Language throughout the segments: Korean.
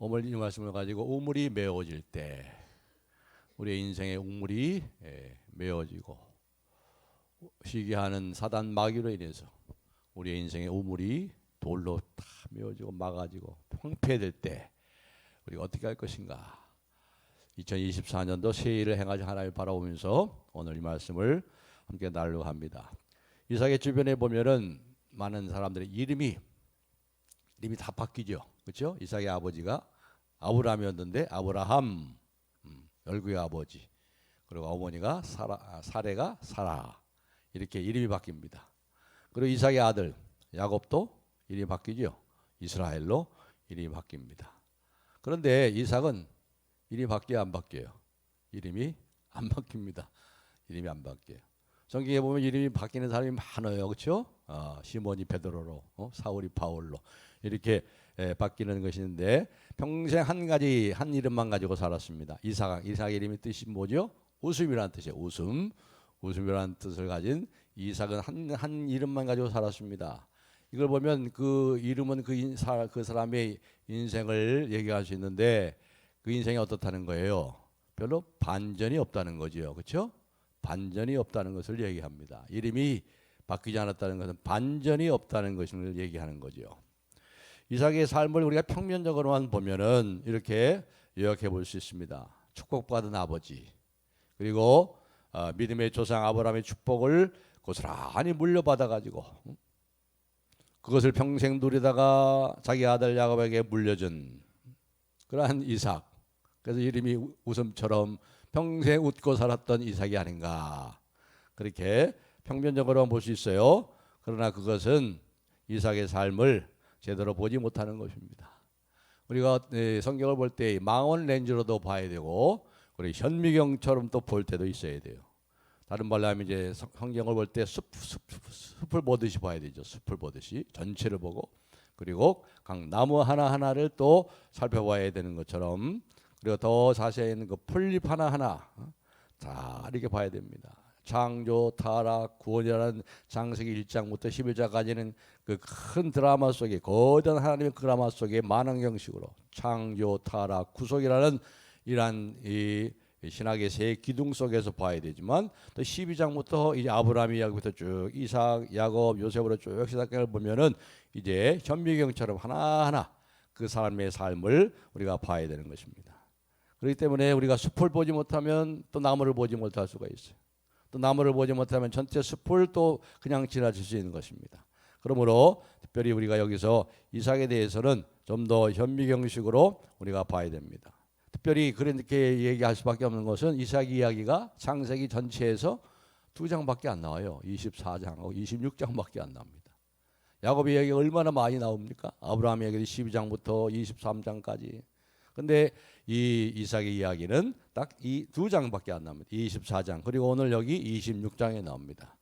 오늘 이 말씀을 가지고 우물이 메워질 때 우리의 인생의 우물이 메워지고 시기하는 사단 마귀로 인해서 우리의 인생의 우물이 돌로 다 메워지고 막아지고 황폐될 때 우리가 어떻게 할 것인가. 2024년도 새해를 행하지 하나님을 바라보면서 오늘 이 말씀을 함께 나누려고 합니다. 이삭의 주변에 보면은 많은 사람들의 이름이 다 바뀌죠. 그렇죠? 이삭의 아버지가 아브라함이었는데 아브라함, 열국의 아버지. 그리고 어머니가 사레가 사라. 이렇게 이름이 바뀝니다. 그리고 이삭의 아들 야곱도 이름이 바뀌죠. 이스라엘로 이름이 바뀝니다. 그런데 이삭은 이름이 바뀌어요, 안 바뀌어요? 이름이 안 바뀝니다. 이름이 안 바뀌어요. 성경에 보면 이름이 바뀌는 사람이 많아요. 그렇죠? 시몬이 베드로로, 사울이 바울로 이렇게 바뀌는 것인데 평생 한 이름만 가지고 살았습니다. 이삭의 이름의 뜻이 뭐죠? 웃음이라는 뜻이에요. 웃음이라는 뜻을 가진 이삭은 한 이름만 가지고 살았습니다. 이걸 보면 그 이름은 그 사람의 인생을 얘기할 수 있는데 그 인생이 어떻다는 거예요? 별로 반전이 없다는 거죠. 그렇죠? 반전이 없다는 것을 얘기합니다. 이름이 바뀌지 않았다는 것은 반전이 없다는 것을 얘기하는 거죠. 이삭의 삶을 우리가 평면적으로만 보면은 이렇게 요약해 볼 수 있습니다. 축복받은 아버지, 그리고 믿음의 조상 아브라함의 축복을 고스란히 물려받아 가지고 그것을 평생 누리다가 자기 아들 야곱에게 물려준 그러한 이삭. 그래서 이름이 웃음처럼 평생 웃고 살았던 이삭이 아닌가, 그렇게 평면적으로 볼 수 있어요. 그러나 그것은 이삭의 삶을 제대로 보지 못하는 것입니다. 우리가 성경을 볼 때 망원 렌즈로도 봐야 되고 그리고 현미경처럼 또 볼 때도 있어야 돼요. 다른 말로 하면 이제 성경을 볼 때 숲을 보듯이 봐야 되죠. 숲을 보듯이 전체를 보고 그리고 각 나무 하나하나를 또 살펴봐야 되는 것처럼, 그리고 더 자세히 그 풀잎 하나하나 다 이렇게 봐야 됩니다. 창조, 타락, 구원이라는 창세기 1장부터 11장까지는 그 큰 드라마 속에, 거대한 하나님의 드라마 속에 만원 형식으로 창조, 타락, 구속이라는 이러한 이 신학의 세 기둥 속에서 봐야 되지만 또 12장부터 이제 아브라함 이야기부터 쭉 이삭, 야곱, 요셉으로 쭉 시작을 보면은 이제 현미경처럼 하나하나 그 사람의 삶을 우리가 봐야 되는 것입니다. 그렇기 때문에 우리가 숲을 보지 못하면 또 나무를 보지 못할 수가 있어요. 또 나무를 보지 못하면 전체 숲을 또 그냥 지나칠 수 있는 것입니다. 그러므로 특별히 우리가 여기서 이삭에 대해서는 좀 더 현미경식으로 우리가 봐야 됩니다. 특별히 그렇게 얘기할 수밖에 없는 것은 이삭 이야기가 창세기 전체에서 2장밖에 안 나와요. 24장하고 26장밖에 안 나옵니다. 야곱 이야기가 얼마나 많이 나옵니까? 아브라함 이야기도 12장부터 23장까지. 근데 이 이삭의 이야기는 딱 이 2장밖에 안 나옵니다. 24장 그리고 오늘 여기 26장에 나옵니다.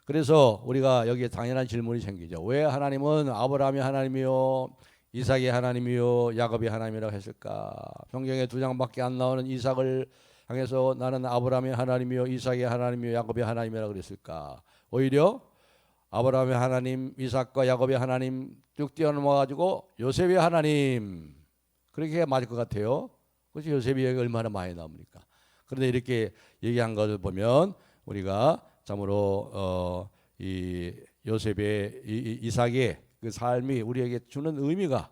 그래서 우리가 여기에 당연한 질문이 생기죠. 왜 하나님은 아브라함이 하나님이요 이삭이 하나님이요 야곱이 하나님이라고 했을까? 성경에 2장밖에 안 나오는 이삭을 향해서 나는 아브라함이 하나님이요 이삭이 하나님이요 야곱이 하나님이라고 그랬을까? 오히려 아브라함의 하나님, 이삭과 야곱의 하나님 쭉 뛰어넘어가지고 요셉의 하나님, 그렇게 맞을 것 같아요. 그렇지? 요셉이 여기 얼마나 많이 나옵니까? 그런데 이렇게 얘기한 것을 보면 우리가 참으로 이 요셉의 이삭의 그 삶이 우리에게 주는 의미가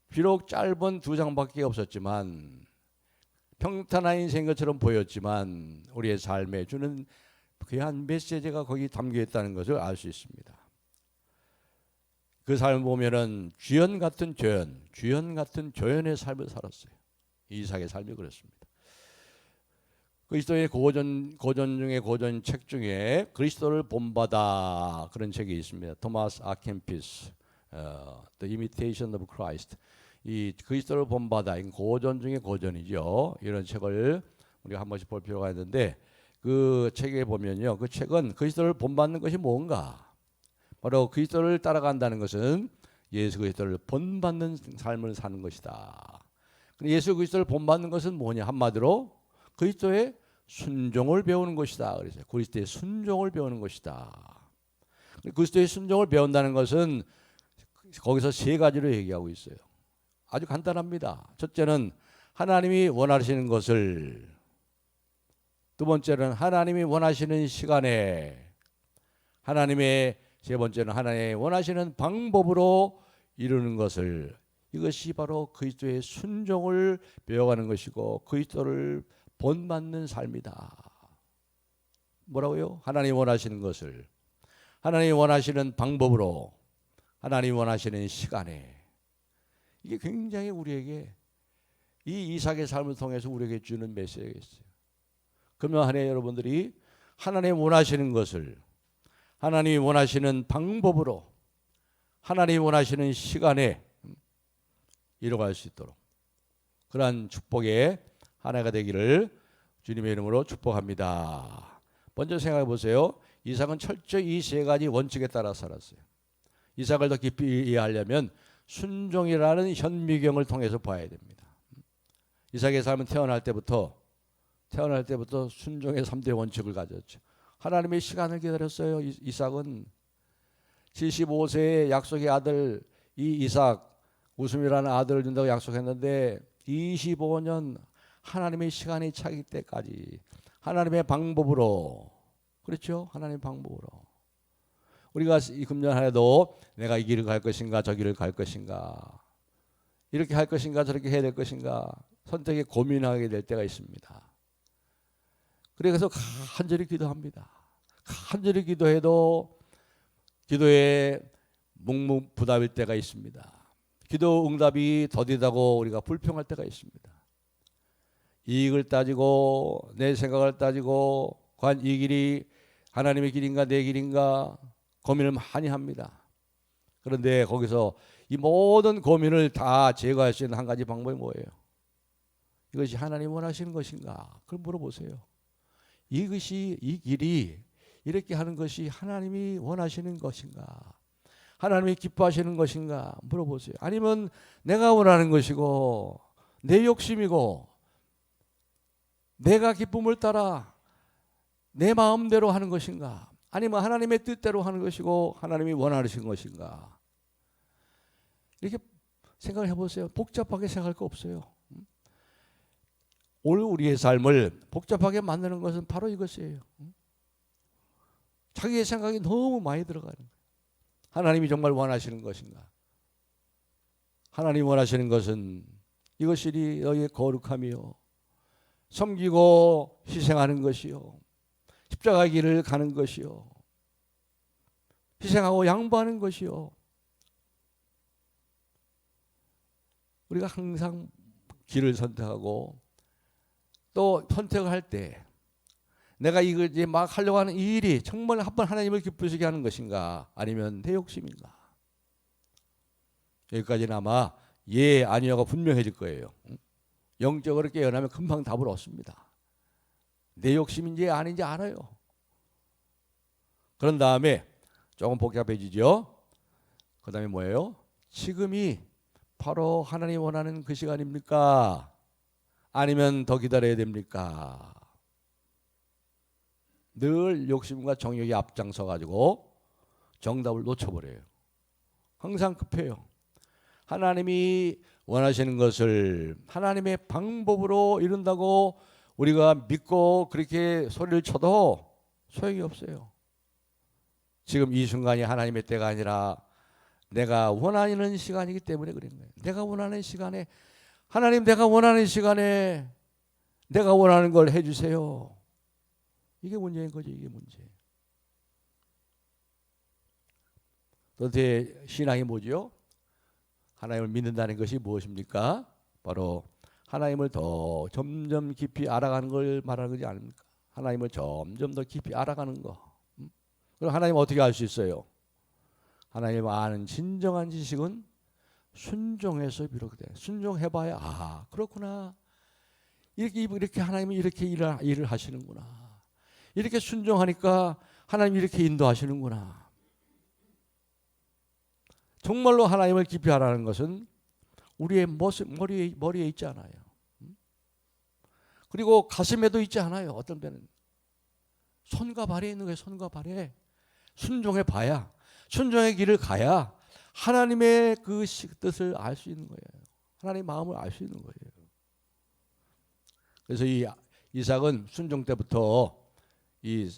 비록 짧은 2장밖에 없었지만 평탄한 인생인 것처럼 보였지만 우리의 삶에 주는 귀한 메시지가 거기 담겨 있다는 것을 알 수 있습니다. 그 삶을 보면은 주연 같은 조연의 삶을 살았어요. 이삭의 삶이 그렇습니다. 그리스도의 고전 중에 고전 책 중에 그리스도를 본받아 그런 책이 있습니다. 토마스 아켄피스, The Imitation of Christ. 이 그리스도를 본받아, 이건 고전 중에 고전이죠. 이런 책을 우리가 한 번씩 볼 필요가 있는데 그 책에 보면요, 그 책은 그리스도를 본받는 것이 뭔가, 바로 그리스도를 따라간다는 것은 예수 그리스도를 본받는 삶을 사는 것이다. 예수 그리스도를 본받는 것은 뭐냐? 한마디로 그리스도의 순종을 배우는 것이다. 그래서 그리스도의 순종을 배우는 것이다. 그리스도의 순종을 배운다는 것은 거기서 세 가지로 얘기하고 있어요. 아주 간단합니다. 첫째는 하나님이 원하시는 것을, 두 번째는 하나님이 원하시는 시간에, 세 번째는 하나님이 원하시는 방법으로 이루는 것을, 이것이 바로 그리스도의 순종을 배워가는 것이고 그리스도를 본받는 삶이다. 뭐라고요? 하나님이 원하시는 것을, 하나님이 원하시는 방법으로, 하나님이 원하시는 시간에. 이게 굉장히 우리에게 이 이삭의 삶을 통해서 우리에게 주는 메시지가 있어요. 그러면 한해 여러분들이 하나님이 원하시는 것을, 하나님이 원하시는 방법으로, 하나님이 원하시는 시간에 이뤄갈 수 있도록 그러한 축복의 한 해가 되기를 주님의 이름으로 축복합니다. 먼저 생각해 보세요. 이삭은 철저히 이 세 가지 원칙에 따라 살았어요. 이삭을 더 깊이 이해하려면 순종이라는 현미경을 통해서 봐야 됩니다. 이삭의 삶은 태어날 때부터 순종의 3대 원칙을 가졌죠. 하나님의 시간을 기다렸어요. 이삭은 75세의 약속의 아들 이 이삭, 웃음이라는 아들을 준다고 약속했는데 25년 하나님의 시간이 차기 때까지 하나님의 방법으로, 그렇죠? 하나님의 방법으로. 우리가 이 금년 한 해도 내가 이 길을 갈 것인가 저 길을 갈 것인가, 이렇게 할 것인가 저렇게 해야 될 것인가 선택에 고민하게 될 때가 있습니다. 그래서 간절히 기도합니다. 간절히 기도해도 기도에 묵묵부답일 때가 있습니다. 기도 응답이 더디다고 우리가 불평할 때가 있습니다. 이익을 따지고 내 생각을 따지고 과연 이 길이 하나님의 길인가 내 길인가 고민을 많이 합니다. 그런데 거기서 이 모든 고민을 다 제거할 수 있는 한 가지 방법이 뭐예요? 이것이 하나님 원하시는 것인가? 그걸 물어보세요. 이 길이 이렇게 하는 것이 하나님이 원하시는 것인가? 하나님이 기뻐하시는 것인가? 물어보세요. 아니면 내가 원하는 것이고 내 욕심이고 내가 기쁨을 따라 내 마음대로 하는 것인가? 아니면 하나님의 뜻대로 하는 것이고 하나님이 원하시는 것인가? 이렇게 생각을 해보세요. 복잡하게 생각할 거 없어요. 오늘 우리의 삶을 복잡하게 만드는 것은 바로 이것이에요. 자기의 생각이 너무 많이 들어가는 거예요. 하나님이 정말 원하시는 것인가? 하나님이 원하시는 것은 이것이 너희의 거룩함이요, 섬기고 희생하는 것이요, 십자가의 길을 가는 것이요, 희생하고 양보하는 것이요. 우리가 항상 길을 선택하고 또 선택을 할 때 내가 이거 이제 막 하려고 하는 이 일이 정말 한번 하나님을 기쁘시게 하는 것인가 아니면 내 욕심인가? 여기까지는 아마 예 아니요가 분명해질 거예요. 영적으로 깨어나면 금방 답을 얻습니다. 내 욕심인지 아닌지 알아요. 그런 다음에 조금 복잡해지죠. 그 다음에 뭐예요? 지금이 바로 하나님 원하는 그 시간입니까? 아니면 더 기다려야 됩니까? 늘 욕심과 정욕이 앞장서 가지고 정답을 놓쳐버려요. 항상 급해요. 하나님이 원하시는 것을 하나님의 방법으로 이룬다고 우리가 믿고 그렇게 소리를 쳐도 소용이 없어요. 지금 이 순간이 하나님의 때가 아니라 내가 원하는 시간이기 때문에 그런 거예요. 내가 원하는 시간에, 하나님 내가 원하는 시간에 내가 원하는 걸 해주세요. 이게 문제인 거죠. 이게 문제. 도대체 신앙이 뭐죠? 하나님을 믿는다는 것이 무엇입니까? 바로 하나님을 더 점점 깊이 알아가는 걸 말하는 것이 아닙니까? 하나님을 점점 더 깊이 알아가는 거. 그럼 하나님 어떻게 알 수 있어요? 하나님 아는 진정한 지식은 순종해서 비롯돼. 순종해봐야 아 그렇구나. 이렇게 하나님이 이렇게 일을 하시는구나. 이렇게 순종하니까 하나님이 이렇게 인도하시는구나. 정말로 하나님을 깊이 알아가는 것은 우리의 머리에 있지 않아요. 그리고 가슴에도 있지 않아요. 어떤 때는 손과 발에 있는 거예요. 손과 발에 순종해 봐야, 순종의 길을 가야 하나님의 그 뜻을 알 수 있는 거예요. 하나님의 마음을 알 수 있는 거예요. 그래서 이 이삭은 순종 때부터 이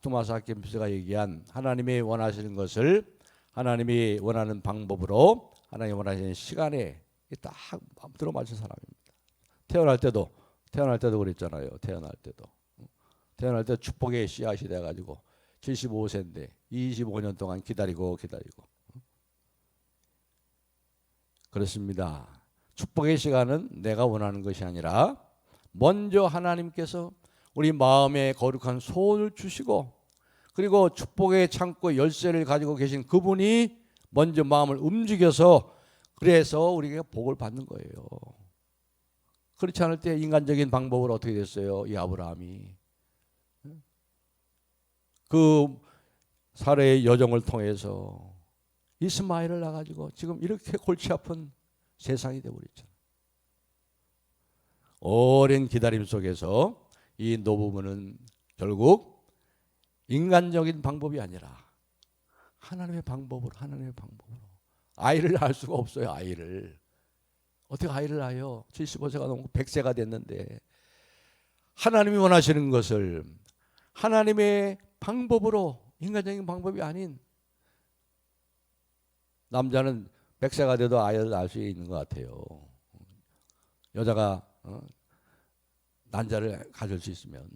토마스 아퀴나스가 얘기한 하나님이 원하시는 것을 하나님이 원하는 방법으로 하나님이 원하시는 시간에 딱 들어맞은 사람입니다. 태어날 때도 그랬잖아요. 태어날 때 축복의 씨앗이 돼가지고 75세인데 25년 동안 기다리고 그렇습니다. 축복의 시간은 내가 원하는 것이 아니라 먼저 하나님께서 우리 마음에 거룩한 소원을 주시고 그리고 축복의 창고 열쇠를 가지고 계신 그분이 먼저 마음을 움직여서 그래서 우리가 복을 받는 거예요. 그렇지 않을 때 인간적인 방법으로 어떻게 됐어요? 이 아브라함이 그 사례의 여정을 통해서 이스마엘을 낳아가지고 지금 이렇게 골치 아픈 세상이 되어버렸잖아요. 오랜 기다림 속에서 이 노부부는 결국 인간적인 방법이 아니라 하나님의 방법으로 아이를 낳을 수가 없어요. 아이를 어떻게 아이를 낳아요? 75세가 넘고 100세가 됐는데 하나님이 원하시는 것을 하나님의 방법으로 인간적인 방법이 아닌 남자는 100세가 돼도 아이를 낳을 수 있는 것 같아요. 여자가 난자를 가질 수 있으면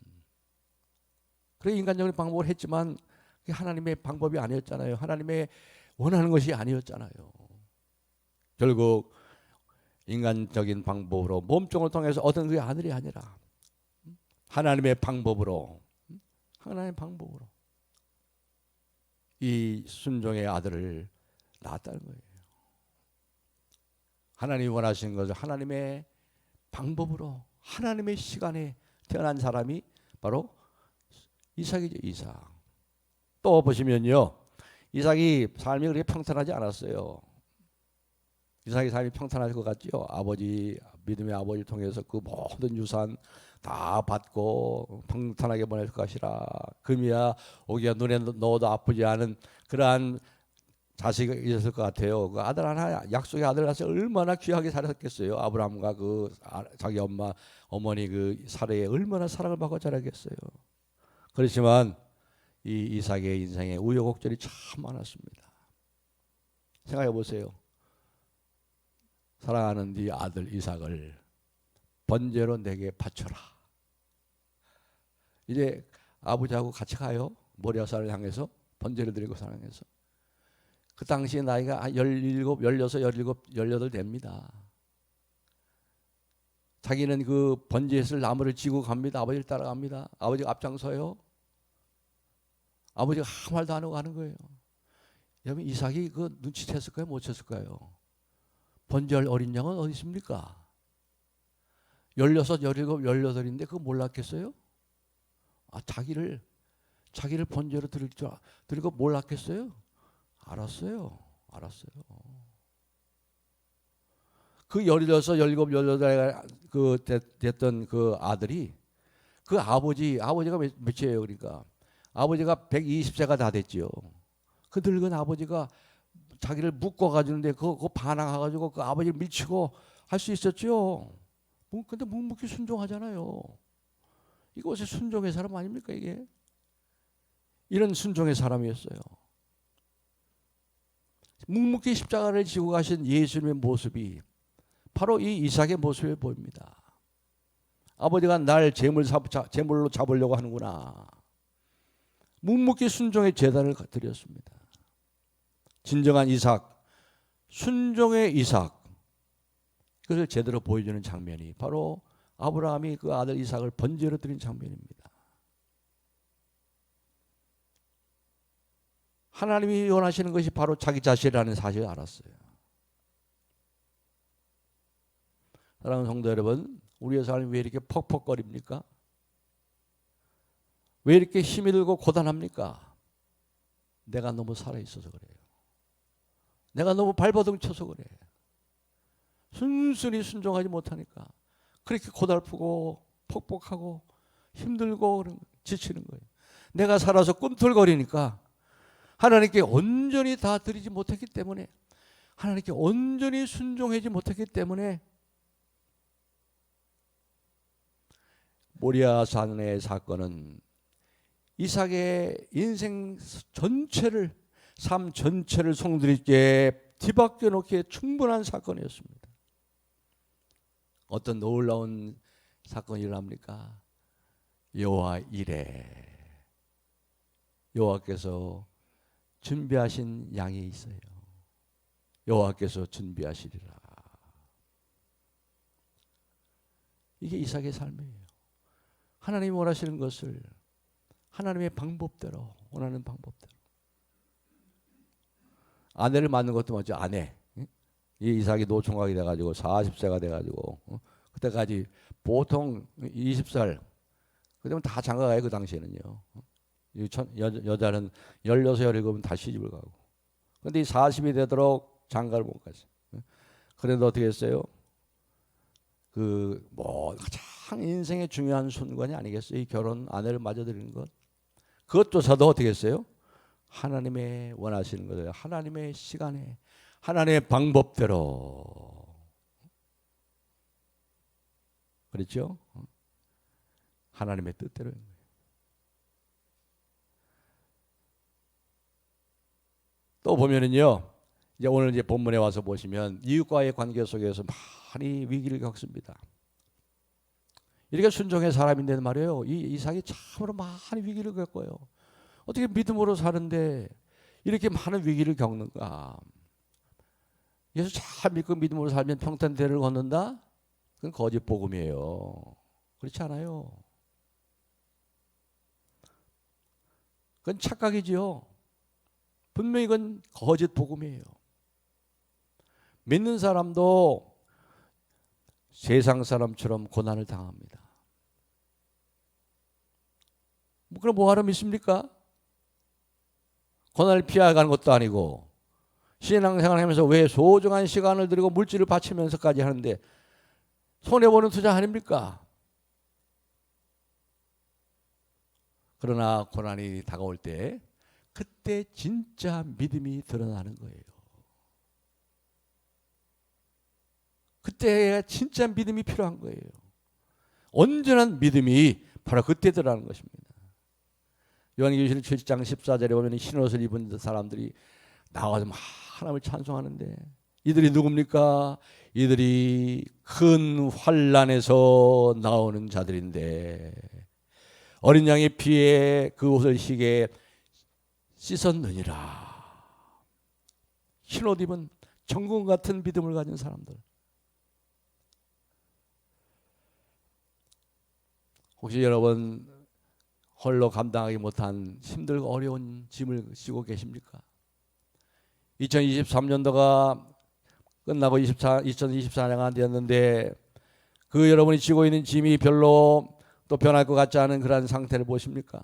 그래 인간적인 방법을 했지만 그게 하나님의 방법이 아니었잖아요. 하나님의 원하는 것이 아니었잖아요. 결국 인간적인 방법으로 몸종을 통해서 얻은 그 아들이 아니라 하나님의 방법으로 이 순종의 아들을 낳았다는 거예요. 하나님이 원하시는 것을 하나님의 방법으로 하나님의 시간에 태어난 사람이 바로 이삭이죠. 이삭. 또 보시면요. 이삭이 삶이 그렇게 평탄하지 않았어요. 이삭의 삶이 평탄할 것 같죠. 믿음의 아버지를 통해서 그 모든 유산 다 받고 평탄하게 보낼 것이라. 금이야 오기야 눈에 넣어도 아프지 않은 그러한 자식이 있었을 것 같아요. 그 아들 하나 약속의 아들 낳아서 얼마나 귀하게 살았겠어요. 아브라함과 그 자기 어머니 그 사례에 얼마나 사랑을 받고 자랐겠어요. 그렇지만 이 이삭의 인생에 우여곡절이 참 많았습니다. 생각해 보세요. 사랑하는 네 아들 이삭을 번제로 내게 바쳐라. 이제 아버지하고 같이 가요. 모리아산을 향해서 번제를 드리고 사랑해서. 그 당시에 나이가 17, 16, 17, 18 됩니다. 자기는 그 번제했을 나무를 지고 갑니다. 아버지를 따라갑니다. 아버지가 앞장서요. 아버지가 아무 말도 안 하고 가는 거예요. 여러분 이삭이 그 눈치챘을까요? 못 챘을까요? 번제할 어린 양은 어디 있습니까? 16, 17, 18인데 그거 몰랐겠어요? 자기를 번제로 드리고 몰랐겠어요? 알았어요. 그 16, 17, 18 그 됐던 그 아들이 그 아버지가 몇이에요? 그러니까 아버지가 120세가 다 됐지요. 그 늙은 아버지가 자기를 묶어가지는데 그거 반항해가지고 그 아버지를 밀치고 할 수 있었죠. 근데 묵묵히 순종하잖아요. 이것이 순종의 사람 아닙니까 이게? 이런 순종의 사람이었어요. 묵묵히 십자가를 지고 가신 예수님의 모습이 바로 이 이삭의 모습에 보입니다. 아버지가 날 제물로 잡으려고 하는구나. 묵묵히 순종의 제단을 드렸습니다. 진정한 이삭, 순종의 이삭, 그것을 제대로 보여주는 장면이 바로 아브라함이 그 아들 이삭을 번제로 드린 장면입니다. 하나님이 원하시는 것이 바로 자기 자신이라는 사실을 알았어요. 사랑하는 성도 여러분, 우리의 삶이 왜 이렇게 퍽퍽거립니까? 왜 이렇게 힘이 들고 고단합니까? 내가 너무 살아있어서 그래요. 내가 너무 발버둥 쳐서 그래. 순순히 순종하지 못하니까 그렇게 고달프고 퍽퍽하고 힘들고 지치는 거예요. 내가 살아서 꿈틀거리니까 하나님께 온전히 다 드리지 못했기 때문에 하나님께 온전히 순종하지 못했기 때문에 모리아 산의 사건은 이삭의 인생 전체를, 삶 전체를 송두리째 뒤바뀌어 놓기에 충분한 사건이었습니다. 어떤 놀라운 사건이 일어납니까? 여호와 이레, 여호와께서 준비하신 양이 있어요. 여호와께서 준비하시리라. 이게 이삭의 삶이에요. 하나님이 원하시는 것을 하나님의 방법대로, 원하는 방법대로. 아내를 만난 것도 먼저 아내. 이 이삭이 노총각이 돼가지고 40세가 돼가지고 그때까지 보통 20살 그때면 다 장가가요. 그 당시에는요. 여자는 16, 17은 다 시집을 가고. 그런데 이 40이 되도록 장가를 못 갔어요. 그래도 어떻게 했어요? 가장 인생의 중요한 순간이 아니겠어요? 이 결혼, 아내를 맞아들이는 것. 그것조차도 어떻게 했어요? 하나님의 원하시는 거예요. 하나님의 시간에, 하나님의 방법대로. 그렇죠? 하나님의 뜻대로. 또 보면은요, 이제 오늘 이제 본문에 와서 보시면 이웃과의 관계 속에서 많이 위기를 겪습니다. 이렇게 순종의 사람인데 말이에요. 이 이삭이 참으로 많은 위기를 겪어요. 어떻게 믿음으로 사는데 이렇게 많은 위기를 겪는가? 예수 잘 믿고 믿음으로 살면 평탄대를 걷는다? 그건 거짓 복음이에요. 그렇지 않아요. 그건 착각이지요. 분명히 그건 거짓 복음이에요. 믿는 사람도 세상 사람처럼 고난을 당합니다. 그럼 뭐하러 믿습니까? 고난을 피해가는 것도 아니고 신앙생활을 하면서 왜 소중한 시간을 들이고 물질을 바치면서까지 하는데 손해보는 투자 아닙니까? 그러나 고난이 다가올 때 그때 진짜 믿음이 드러나는 거예요. 그때 진짜 믿음이 필요한 거예요. 온전한 믿음이 바로 그때 드러나는 것입니다. 요한계시록 7장 14절에 보면 흰옷을 입은 사람들이 나와서 하나님을 찬송하는데 이들이 누굽니까? 이들이 큰 환난에서 나오는 자들인데 어린 양의 피에 그 옷을 희게 씻었느니라. 흰옷 입은 정금 같은 믿음을 가진 사람들. 혹시 여러분 홀로 감당하기 못한 힘들고 어려운 짐을 지고 계십니까? 2023년도가 끝나고 2024년가 되었는데 그 여러분이 지고 있는 짐이 별로 또 변할 것 같지 않은 그런 상태를 보십니까?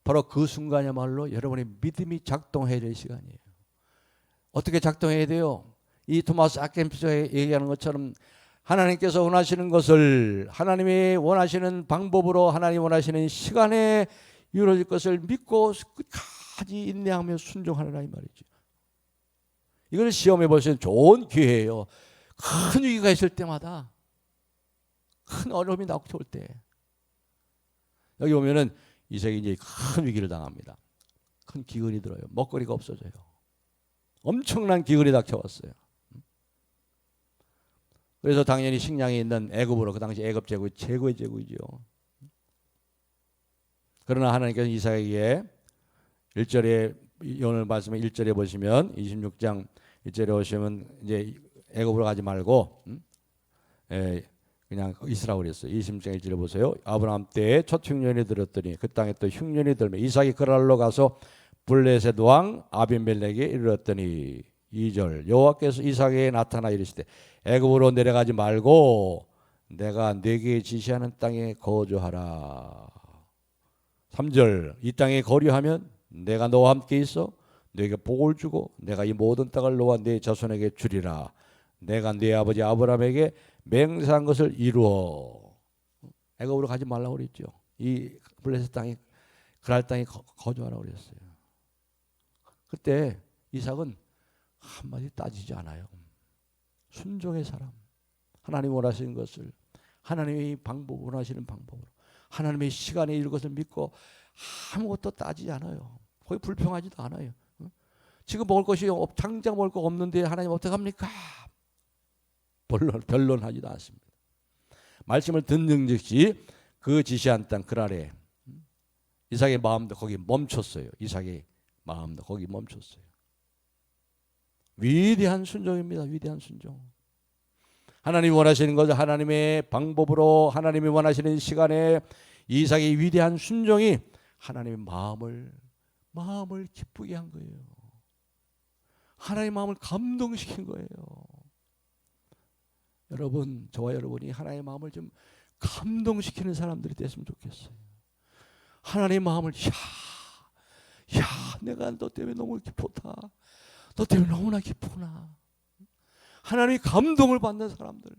바로 그 순간이야말로 여러분의 믿음이 작동해야 될 시간이에요. 어떻게 작동해야 돼요? 이 토마스 아켄피스가 얘기하는 것처럼 하나님께서 원하시는 것을 하나님이 원하시는 방법으로 하나님 원하시는 시간에 이루어질 것을 믿고 끝까지 인내하며 순종하라 이 말이죠. 이걸 시험해 볼 수 있는 좋은 기회예요. 큰 위기가 있을 때마다 큰 어려움이 닥쳐올 때 여기 보면은 이삭이 이제 큰 위기를 당합니다. 큰 기근이 들어요. 먹거리가 없어져요. 엄청난 기근이 닥쳐왔어요. 그래서 당연히 식량이 있는 애굽으로, 그 당시 애굽 제국이 최고의 제국이죠. 그러나 하나님께서 이삭에게 1절에 오늘 말씀의 1절에 보시면 26장 1절에 보시면 이제 애굽으로 가지 말고 그냥 있으라고 그랬어요. 26장 1절에 보세요. 아브라함 때에 첫 흉년이 들었더니 그 땅에 또 흉년이 들며 이삭이 그랄로 가서 블레셋 왕 아비멜렉에 이르렀더니 2절 여호와께서 이삭에게 나타나 이르시되 애굽으로 내려가지 말고 내가 네게 지시하는 땅에 거주하라. 3절 이 땅에 거류하면 내가 너와 함께 있어 네게 복을 주고 내가 이 모든 땅을 너와 네 자손에게 주리라. 내가 네 아버지 아브라함에게 맹세한 것을 이루어. 애굽으로 가지 말라고 그랬죠. 이 블레셋 땅에 그랄 땅에 거주하라고 그랬어요. 그때 이삭은 한마디 따지지 않아요. 순종의 사람. 하나님 원하시는 것을, 하나님의 방법, 원하시는 방법으로, 하나님의 시간에 이룰 것을 믿고 아무것도 따지지 않아요. 거의 불평하지도 않아요. 지금 먹을 것이 당장 먹을 거 없는데 하나님 어떡합니까? 변론하지도 않습니다. 말씀을 듣는 즉시 그 지시한 땅 그랄에 이삭의 마음도 거기 멈췄어요. 이삭의 마음도 거기 멈췄어요. 위대한 순종입니다. 위대한 순종. 하나님이 원하시는 것을 하나님의 방법으로, 하나님이 원하시는 시간에 이삭의 위대한 순종이 하나님의 마음을 기쁘게 한 거예요. 하나님의 마음을 감동시킨 거예요. 여러분, 저와 여러분이 하나님의 마음을 좀 감동시키는 사람들이 됐으면 좋겠어요. 하나님의 마음을 내가 너 때문에 너무 기쁘다. 너 때문에 너무나 기쁘구나. 하나님이 감동을 받는 사람들.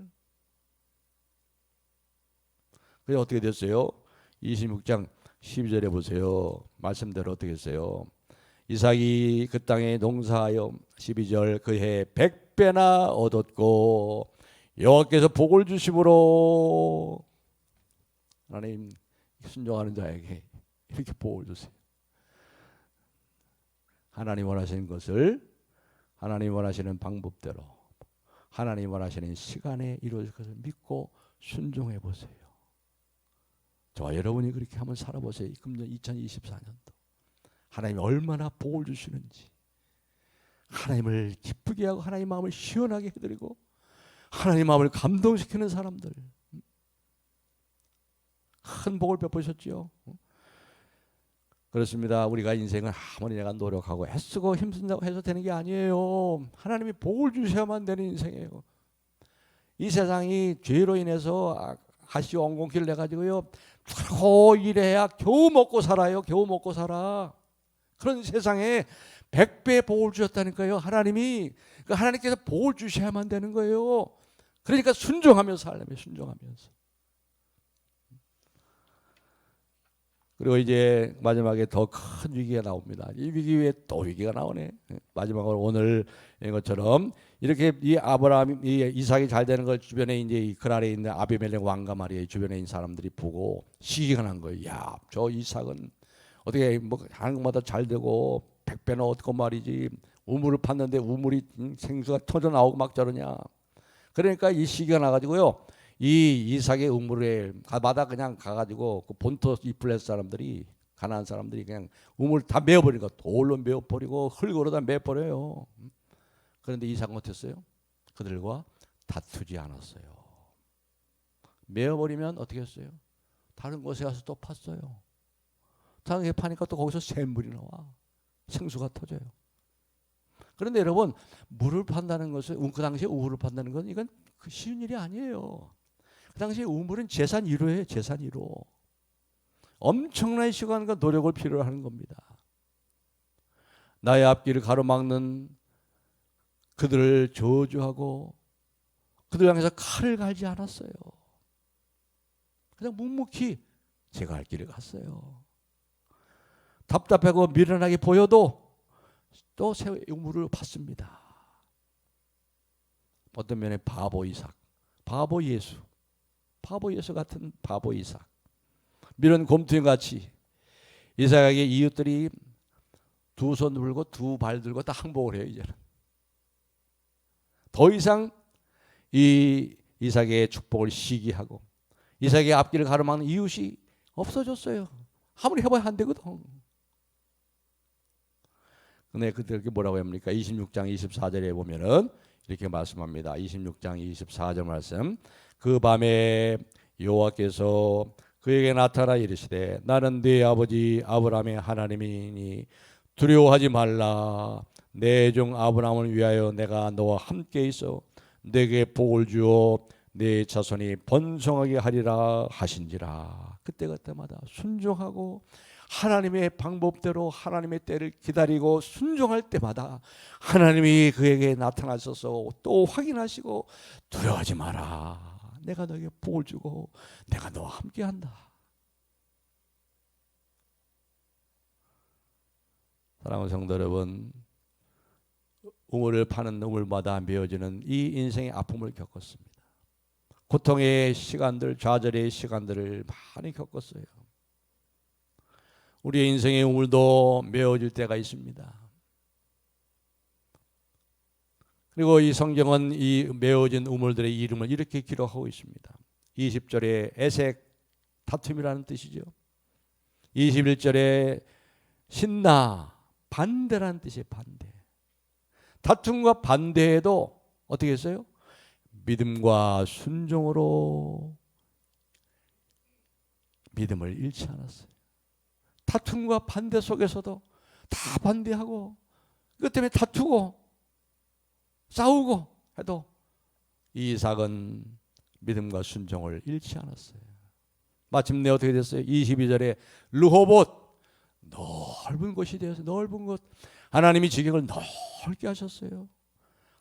그래서 어떻게 됐어요? 26장 12절에 보세요. 말씀대로 어떻게 했어요? 이삭이 그 땅에 농사하여 12절 그 해 100배나 얻었고 여호와께서 복을 주심으로, 하나님 순종하는 자에게 이렇게 복을 주세요. 하나님 원하시는 것을 하나님 원하시는 방법대로, 하나님 원하시는 시간에 이루어질 것을 믿고 순종해 보세요. 저와 여러분이 그렇게 한번 살아보세요. 금년 2024년도 하나님이 얼마나 복을 주시는지, 하나님을 기쁘게 하고 하나님 마음을 시원하게 해드리고 하나님 마음을 감동시키는 사람들, 큰 복을 베푸셨지요. 그렇습니다. 우리가 인생을 아무리 내가 노력하고 애쓰고 힘쓴다고 해서 되는 게 아니에요. 하나님이 복을 주셔야만 되는 인생이에요. 이 세상이 죄로 인해서 가시 엉겅퀴를 내가지고요, 그러고 일해야 겨우 먹고 살아요. 겨우 먹고 살아. 그런 세상에 100배 복을 주셨다니까요. 하나님이, 하나님께서 복을 주셔야만 되는 거예요. 그러니까 순종하면서 살려면 순종하면서. 그리고 이제 마지막에 더 큰 위기가 나옵니다. 이 위기 위에 또 위기가 나오네. 마지막으로 오늘 것처럼 이렇게 이 아브라함, 이 이삭이 잘 되는 걸 주변에 이제 이 그랄에 있는 아비멜렉 왕과 말이에요. 주변에 있는 사람들이 보고 시기가 난 거예요. 야, 저 이삭은 어떻게 뭐 하는 것마다 잘 되고 100배나 얻고 말이지. 우물을 팠는데 우물이 생수가 터져 나오고 막 저러냐. 그러니까 이 시기가 나가지고요. 이 이삭의 우물에 마다 그냥 가가지고 그 본토 이플레스 사람들이, 가나안 사람들이 그냥 우물 다 메어버리고 돌로 메어버리고 흙으로 다 메어버려요. 그런데 이삭은 어땠어요? 그들과 다투지 않았어요. 메어버리면 어떻게 했어요? 다른 곳에 가서 또 팠어요. 다른 게 파니까 또 거기서 샘물이 나와. 생수가 터져요. 그런데 여러분, 물을 판다는 것은, 그 당시에 우물을 판다는 건 이건 쉬운 일이 아니에요. 그 당시에 우물은 재산 1호예요. 재산 1호. 엄청난 시간과 노력을 필요로 하는 겁니다. 나의 앞길을 가로막는 그들을 저주하고 그들 향해서 칼을 갈지 않았어요. 그냥 묵묵히 제가 할 길을 갔어요. 답답하고 미련하게 보여도 또 새 우물을 팠습니다. 어떤 면에 바보 이삭, 바보 예수 같은 바보 이삭, 미련 곰퉁이같이 이삭에게 이웃들이 두 손 들고 두 발 들고 다 항복을 해요. 이제는 더 이상 이 이삭의 축복을 시기하고 이삭의 앞길을 가로막는 이웃이 없어졌어요. 아무리 해봐야 안 되거든. 근데 그들에게 뭐라고 합니까? 26장 24절에 보면은 이렇게 말씀합니다. 26장 24절 말씀. 그 밤에 여호와께서 그에게 나타나 이르시되 나는 네 아버지 아브라함의 하나님이니 두려워하지 말라. 내 종 아브라함을 위하여 내가 너와 함께 있어 내게 복을 주어 내 자손이 번성하게 하리라 하신지라. 그때마다 순종하고 하나님의 방법대로 하나님의 때를 기다리고 순종할 때마다 하나님이 그에게 나타나셔서 또 확인하시고 두려워하지 마라. 내가 너에게 복을 주고 내가 너와 함께한다. 사랑하는 성도 여러분, 우물을 파는 우물마다 메어지는 이 인생의 아픔을 겪었습니다. 고통의 시간들, 좌절의 시간들을 많이 겪었어요. 우리의 인생의 우물도 메어질 때가 있습니다. 그리고 이 성경은 이 메어진 우물들의 이름을 이렇게 기록하고 있습니다. 20절에 에색, 다툼이라는 뜻이죠. 21절에 신나, 반대라는 뜻이에요. 반대. 다툼과 반대에도 어떻게 했어요? 믿음과 순종으로 믿음을 잃지 않았어요. 다툼과 반대 속에서도 다 반대하고 그것 때문에 다투고 싸우고 해도 이삭은 믿음과 순종을 잃지 않았어요. 마침내 어떻게 됐어요? 22절에 르호봇, 넓은 곳이 되어서 넓은 곳, 하나님이 지경을 넓게 하셨어요.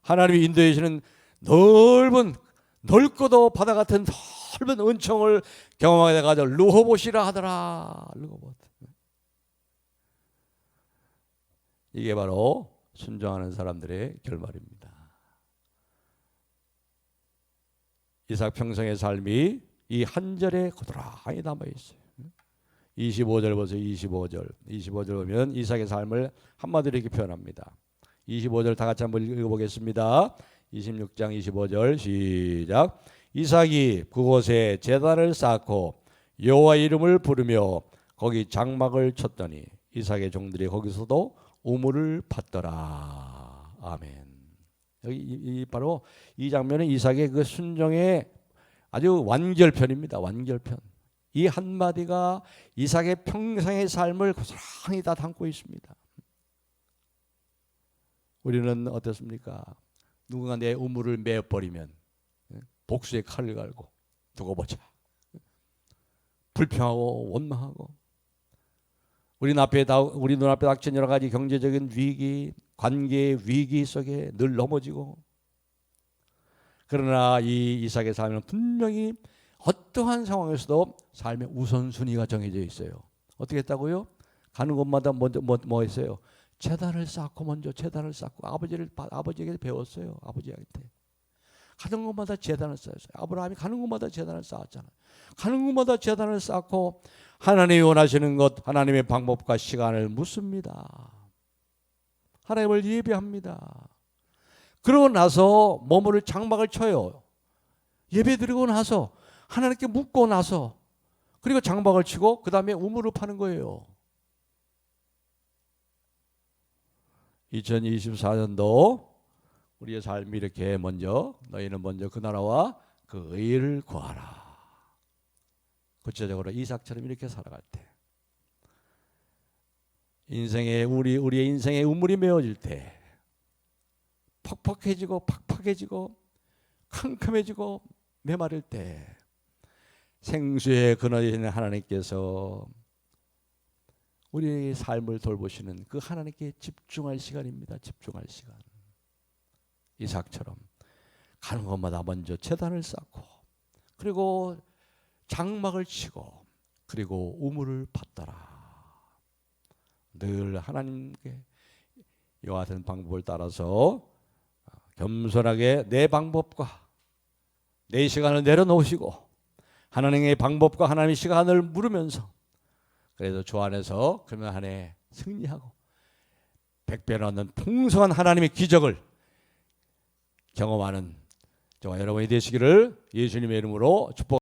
하나님이 인도해 주시는 넓고도 바다 같은 넓은 은총을 경험하게 돼가지고 르호봇이라 하더라. 르호봇. 이게 바로 순종하는 사람들의 결말입니다. 이삭 평생의 삶이 이 한 절에 고스란히 남아 있어요. 25절 보세요. 25절 보면 이삭의 삶을 한마디로 이렇게 표현합니다. 25절 다 같이 한번 읽어보겠습니다. 26장 25절 시작. 이삭이 그곳에 제단을 쌓고 여호와 이름을 부르며 거기 장막을 쳤더니 이삭의 종들이 거기서도 우물을 팠더라. 아멘. 여기 바로 이 장면은 이삭의 그 순종의 아주 완결편입니다. 완결편. 이 한마디가 이삭의 평생의 삶을 고스란히 다 담고 있습니다. 우리는 어떻습니까? 누군가 내 우물을 메어버리면 복수의 칼을 갈고 두고 보자. 불평하고 원망하고 우리 눈앞에 닥친 여러 가지 경제적인 위기, 관계의 위기 속에 늘 넘어지고, 그러나 이 이삭의 삶은 분명히 어떠한 상황에서도 삶의 우선순위가 정해져 있어요. 어떻게 했다고요? 가는 곳마다 먼저 뭐 했어요? 제단을 쌓고 먼저 제단을 쌓고 아버지에게 배웠어요. 아버지한테 가는 곳마다 제단을 쌓았어요. 아브라함이 가는 곳마다 제단을 쌓았잖아요. 가는 곳마다 제단을 쌓고 하나님이 원하시는 것, 하나님의 방법과 시간을 묻습니다. 하나님을 예배합니다. 그러고 나서 몸을 장막을 쳐요. 예배 드리고 나서 하나님께 묻고 나서 그리고 장막을 치고 그 다음에 우물을 파는 거예요. 2024년도 우리의 삶이 이렇게 너희는 먼저 그 나라와 그 의를 구하라. 구체적으로 이삭처럼 이렇게 살아갈 때, 우리의 인생의 우물이 메어질 때, 퍽퍽해지고 팍팍해지고 캄캄해지고 메마를 때, 생수의 근원이신 하나님께서 우리의 삶을 돌보시는 그 하나님께 집중할 시간입니다. 집중할 시간. 이삭처럼 가는 곳마다 먼저 제단을 쌓고 그리고 장막을 치고 그리고 우물을 팠더라. 늘 하나님께 이와 같은 방법을 따라서 겸손하게 내 방법과 내 시간을 내려놓으시고 하나님의 방법과 하나님의 시간을 물으면서 그래도 주 안에서 그러면 한 해 승리하고 100배 얻는 풍성한 하나님의 기적을 경험하는 저와 여러분이 되시기를 예수님의 이름으로 축복.